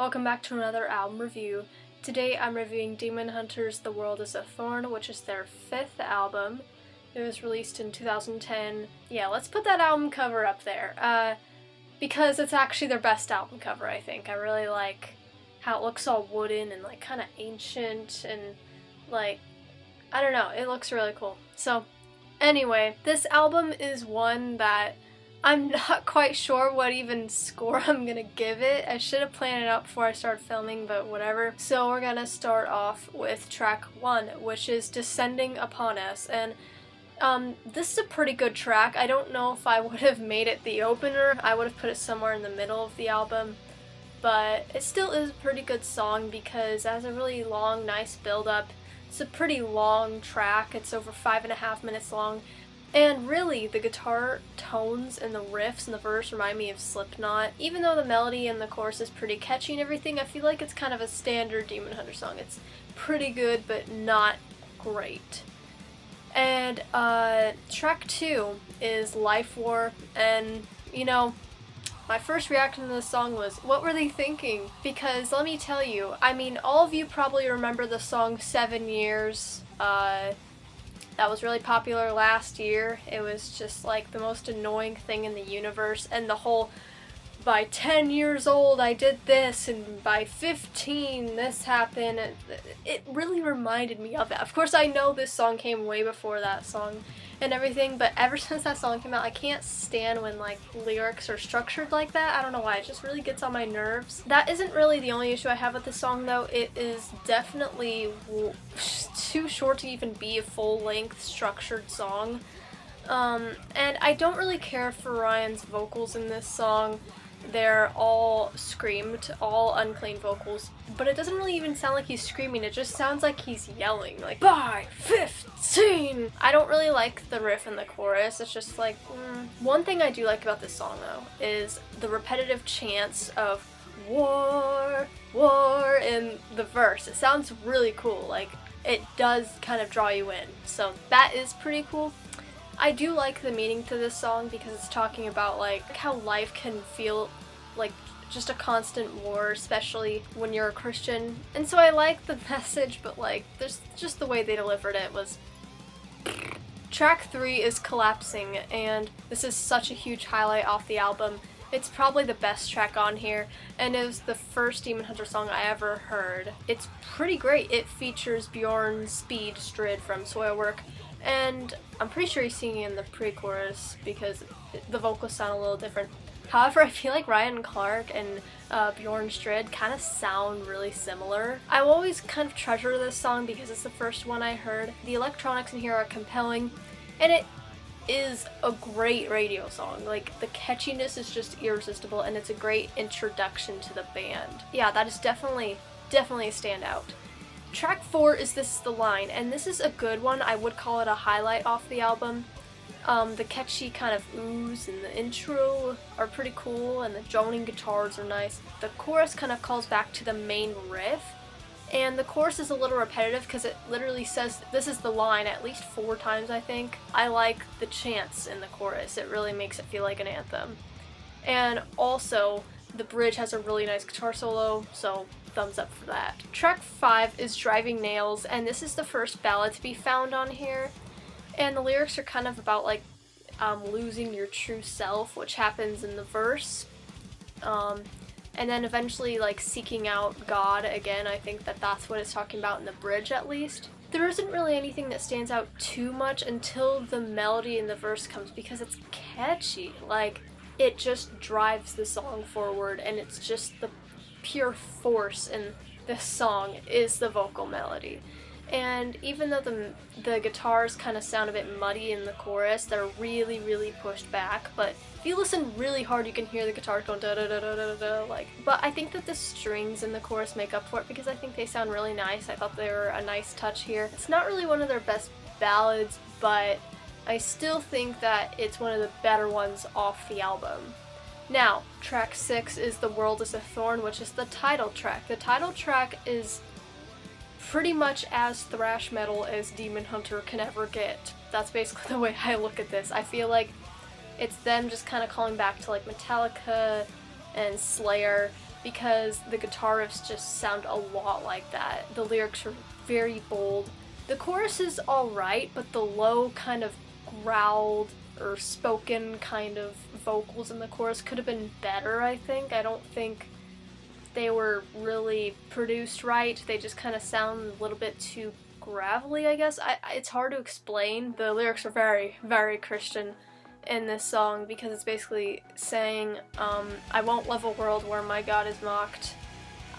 Welcome back to another album review. Today I'm reviewing Demon Hunter's The World is a Thorn, which is their 5th album. It was released in 2010. Yeah, let's put that album cover up there, because it's actually their best album cover, I think. I really like how it looks all wooden and like kind of ancient and like, I don't know, it looks really cool. So anyway, this album is one that I'm not quite sure what even score I'm gonna give it. I should have planned it out before I started filming, but whatever. So we're gonna start off with track 1, which is Descending Upon Us, and this is a pretty good track. I don't know if I would have made it the opener. I would have put it somewhere in the middle of the album, but it still is a pretty good song because it has a really long, nice build-up. It's a pretty long track. It's over 5.5 minutes long. And really, the guitar tones and the riffs and the verse remind me of Slipknot. Even though the melody and the chorus is pretty catchy and everything, I feel like it's kind of a standard Demon Hunter song. It's pretty good, but not great. And track 2 is LifeWar, and you know, my first reaction to this song was, what were they thinking? Because let me tell you, I mean, all of you probably remember the song 7 Years, that was really popular last year. It was just like the most annoying thing in the universe, and the whole, by 10 years old I did this, and by 15 this happened. It really reminded me of that. Of course, I know this song came way before that song and everything, but ever since that song came out, I can't stand when like lyrics are structured like that. I don't know why, it just really gets on my nerves. That isn't really the only issue I have with this song though. It is definitely too short to even be a full-length structured song. And I don't really care for Ryan's vocals in this song. They're all screamed, all unclean vocals, but it doesn't really even sound like he's screaming, it just sounds like he's yelling, like, by 15! I don't really like the riff and the chorus, it's just like, One thing I do like about this song, though, is the repetitive chants of war, war in the verse. It sounds really cool, like, it does kind of draw you in, so that is pretty cool. I do like the meaning to this song because it's talking about like how life can feel like just a constant war, especially when you're a Christian. And so I like the message, but like there's just the way they delivered it was. Track 3 is Collapsing, and this is such a huge highlight off the album. It's probably the best track on here, and it was the first Demon Hunter song I ever heard. It's pretty great. It features Bjorn's Speed Strid from Soilwork, and I'm pretty sure he's singing in the pre-chorus because the vocals sound a little different. However, I feel like Ryan Clark and Bjorn Strid kind of sound really similar. I will always kind of treasure this song because it's the first one I heard. The electronics in here are compelling, and it is a great radio song. Like, the catchiness is just irresistible, and it's a great introduction to the band. Yeah, that is definitely a standout. Track 4 is This Is the Line, and this is a good one. I would call it a highlight off the album. The catchy kind of oohs and the intro are pretty cool, and the droning guitars are nice. The chorus kind of calls back to the main riff, and the chorus is a little repetitive because it literally says this is the line at least 4 times, I think. I like the chants in the chorus. It really makes it feel like an anthem. And also, the bridge has a really nice guitar solo, so thumbs up for that. Track 5 is Driving Nails, and this is the first ballad to be found on here. And the lyrics are kind of about like losing your true self, which happens in the verse. And then eventually like seeking out God again. I think that's what it's talking about in the bridge at least. There isn't really anything that stands out too much until the melody in the verse comes because it's catchy. Like, it just drives the song forward, and it's just the pure force in this song is the vocal melody. And even though the guitars kind of sound a bit muddy in the chorus, they're really, really pushed back, but if you listen really hard you can hear the guitars going da da da da da da, like. But I think that the strings in the chorus make up for it because I think they sound really nice. I thought they were a nice touch here. It's not really one of their best ballads, but I still think that it's one of the better ones off the album. Now, track 6 is The World is a Thorn, which is the title track. The title track is pretty much as thrash metal as Demon Hunter can ever get. That's basically the way I look at this. I feel like it's them just kind of calling back to like Metallica and Slayer because the guitar riffs just sound a lot like that. The lyrics are very bold. The chorus is alright, but the low kind of growled or spoken kind of vocals in the chorus could have been better, I think. I don't think they were really produced right. They just kind of sound a little bit too gravelly, I guess. It's hard to explain. The lyrics are very, very Christian in this song because it's basically saying, I won't love a world where my God is mocked.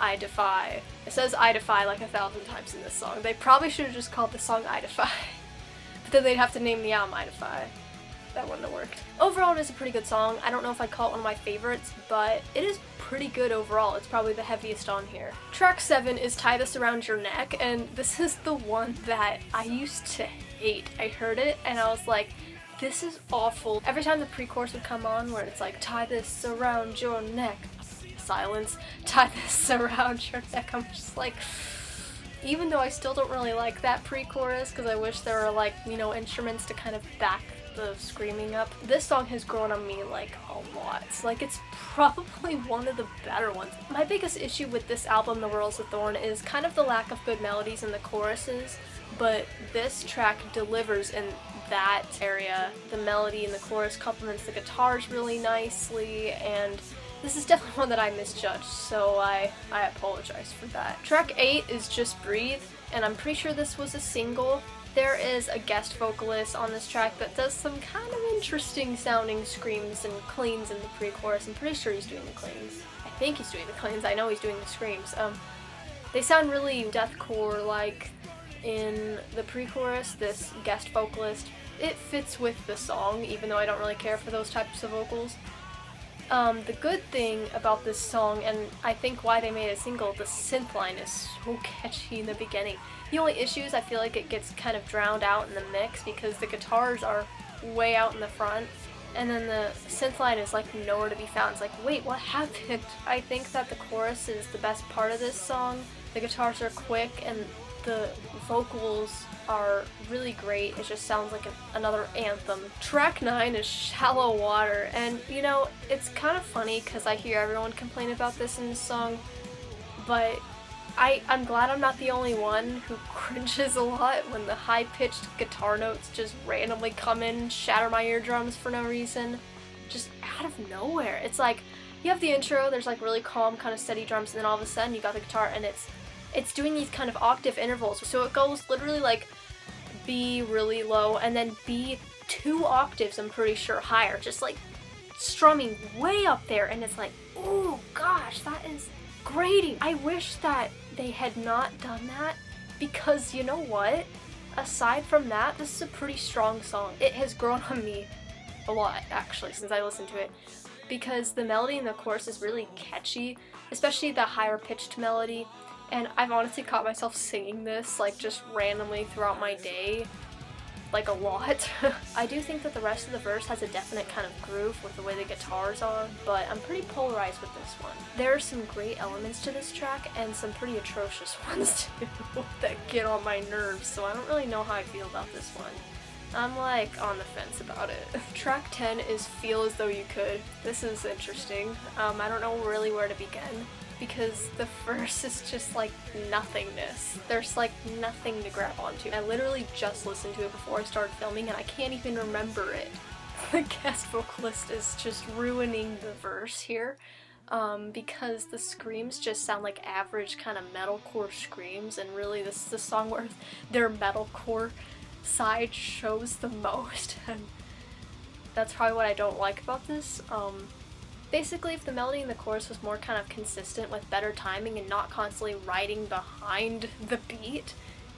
I defy. It says I defy like 1,000 times in this song. They probably should have just called the song I Defy. But then they'd have to name the album I Defy. That wouldn't have worked. Overall, it is a pretty good song. I don't know if I'd call it one of my favorites, but it is pretty good overall. It's probably the heaviest on here. Track 7 is Tie This Around Your Neck, and this is the one that I used to hate. I heard it, and I was like, this is awful. Every time the pre-chorus would come on, where it's like, tie this around your neck, silence, tie this around your neck, I'm just like, even though I still don't really like that pre-chorus, because I wish there were like, you know, instruments to kind of back the screaming up. This song has grown on me like a lot. Like, it's probably one of the better ones. My biggest issue with this album, The World is a Thorn, is kind of the lack of good melodies in the choruses, but this track delivers in that area. The melody in the chorus complements the guitars really nicely, and this is definitely one that I misjudged, so I apologize for that. Track 8 is Just Breathe, and I'm pretty sure this was a single. There is a guest vocalist on this track that does some kind of interesting sounding screams and cleans in the pre-chorus. I'm pretty sure he's doing the cleans. I think he's doing the cleans. I know he's doing the screams. They sound really deathcore-like in the pre-chorus, this guest vocalist. It fits with the song, even though I don't really care for those types of vocals. The good thing about this song, and I think why they made a single, the synth line is so catchy in the beginning. The only issue is I feel like it gets kind of drowned out in the mix because the guitars are way out in the front, and then the synth line is like nowhere to be found. It's like, wait, what happened? I think that the chorus is the best part of this song. The guitars are quick and the vocals are really great. It just sounds like another anthem. Track 9 is Shallow Water, and you know, it's kind of funny because I hear everyone complain about this in the song, but I'm glad I'm not the only one who cringes a lot when the high-pitched guitar notes just randomly come in and shatter my eardrums for no reason. Just out of nowhere. It's like, you have the intro, there's like really calm, kind of steady drums, and then all of a sudden you got the guitar and it's doing these kind of octave intervals. So it goes literally like B really low and then B 2 octaves, I'm pretty sure, higher. Just like strumming way up there, and it's like, oh gosh, that is grating. I wish that they had not done that, because you know what? Aside from that, this is a pretty strong song. It has grown on me a lot, actually, since I listened to it, because the melody in the chorus is really catchy, especially the higher pitched melody, and I've honestly caught myself singing this like just randomly throughout my day, like a lot. I do think that the rest of the verse has a definite kind of groove with the way the guitars are, but I'm pretty polarized with this one. There are some great elements to this track and some pretty atrocious ones too that get on my nerves, so I don't really know how I feel about this one. I'm like on the fence about it. Track 10 is Feel As Though You Could. This is interesting. I don't know really where to begin, because the verse is just like nothingness. There's like nothing to grab onto. I literally just listened to it before I started filming and I can't even remember it. The guest vocalist is just ruining the verse here, because the screams just sound like average kind of metalcore screams, and really this is the song where their metalcore side shows the most, and that's probably what I don't like about this. Basically, if the melody in the chorus was more kind of consistent with better timing and not constantly riding behind the beat,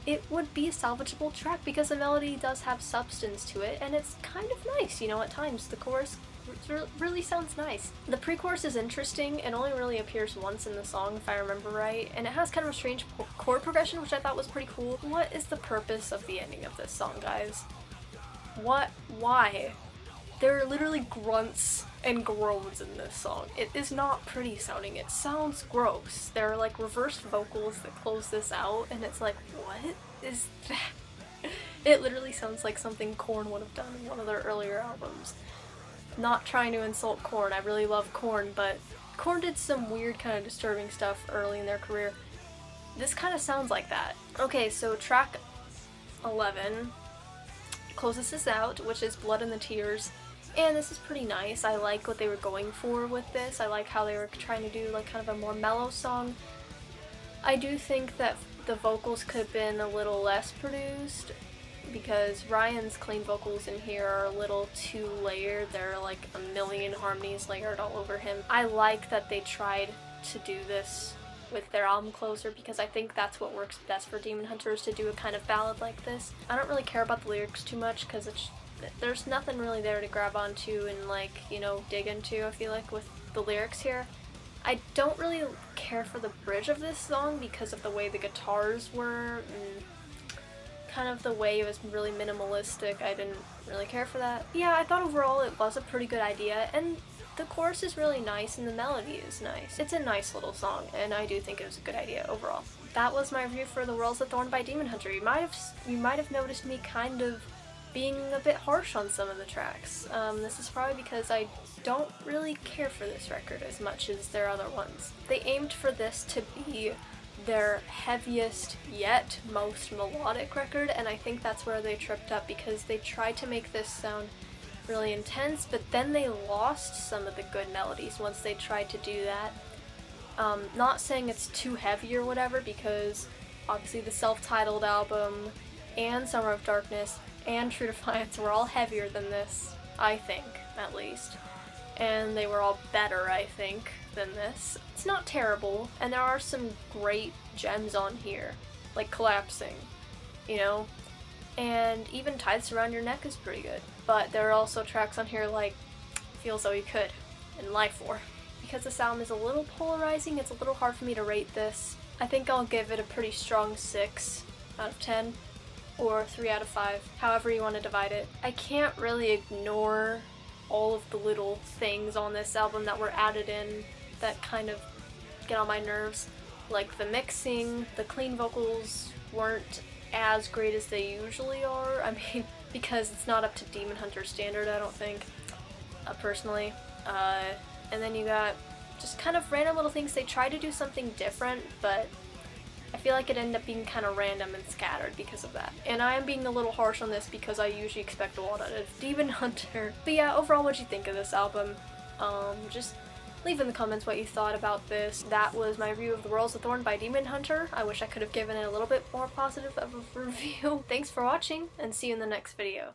it would be a salvageable track, because the melody does have substance to it and it's kind of nice, you know, at times. The chorus really sounds nice. The pre-chorus is interesting. It only really appears once in the song, if I remember right, and it has kind of a strange chord progression, which I thought was pretty cool. What is the purpose of the ending of this song, guys? What? Why? There are literally grunts and groans in this song. It is not pretty sounding. It sounds gross. There are like reversed vocals that close this out, and it's like, what is that? It literally sounds like something Thorn would have done in one of their earlier albums. Not trying to insult Thorn, I really love Thorn, but Korn did some weird kind of disturbing stuff early in their career. This kind of sounds like that. Okay, so track 11 closes this out, which is Blood and the Tears. And this is pretty nice. I like what they were going for with this. I like how they were trying to do like kind of a more mellow song. I do think that the vocals could have been a little less produced because Ryan's clean vocals in here are a little too layered. There are like a million harmonies layered all over him. I like that they tried to do this with their album closer because I think that's what works best for Demon Hunters, to do a kind of ballad like this. I don't really care about the lyrics too much because there's nothing really there to grab onto and like, you know, dig into, I feel like, with the lyrics here. I don't really care for the bridge of this song because of the way the guitars were and kind of the way it was really minimalistic. I didn't really care for that. Yeah, I thought overall it was a pretty good idea, and the chorus is really nice and the melody is nice. It's a nice little song, and I do think it was a good idea overall. That was my review for The World's a Thorn by Demon Hunter. You might have noticed me kind of being a bit harsh on some of the tracks. This is probably because I don't really care for this record as much as their other ones. They aimed for this to be their heaviest yet most melodic record, and I think that's where they tripped up because they tried to make this sound really intense, but then they lost some of the good melodies once they tried to do that. Not saying it's too heavy or whatever, because obviously the self-titled album and Summer of Darkness and True Defiance were all heavier than this, I think, at least. And they were all better, I think, than this. It's not terrible, and there are some great gems on here, like Collapsing, you know? And even Tides Around Your Neck is pretty good. But there are also tracks on here like Feels Though You Could and LifeWar. Because this album is a little polarizing, it's a little hard for me to rate this. I think I'll give it a pretty strong 6 out of 10. Or 3 out of 5, however you want to divide it. I can't really ignore all of the little things on this album that were added in that kind of get on my nerves. Like the mixing, the clean vocals weren't as great as they usually are. I mean, because it's not up to Demon Hunter standard, I don't think, personally. And then you got just kind of random little things. They tried to do something different, but I feel like it ended up being kind of random and scattered because of that. And I am being a little harsh on this because I usually expect a lot out of Demon Hunter. But yeah, overall, what'd you think of this album? Just leave in the comments what you thought about this. That was my review of The World's a Thorn by Demon Hunter. I wish I could have given it a little bit more positive of a review. Thanks for watching, and see you in the next video.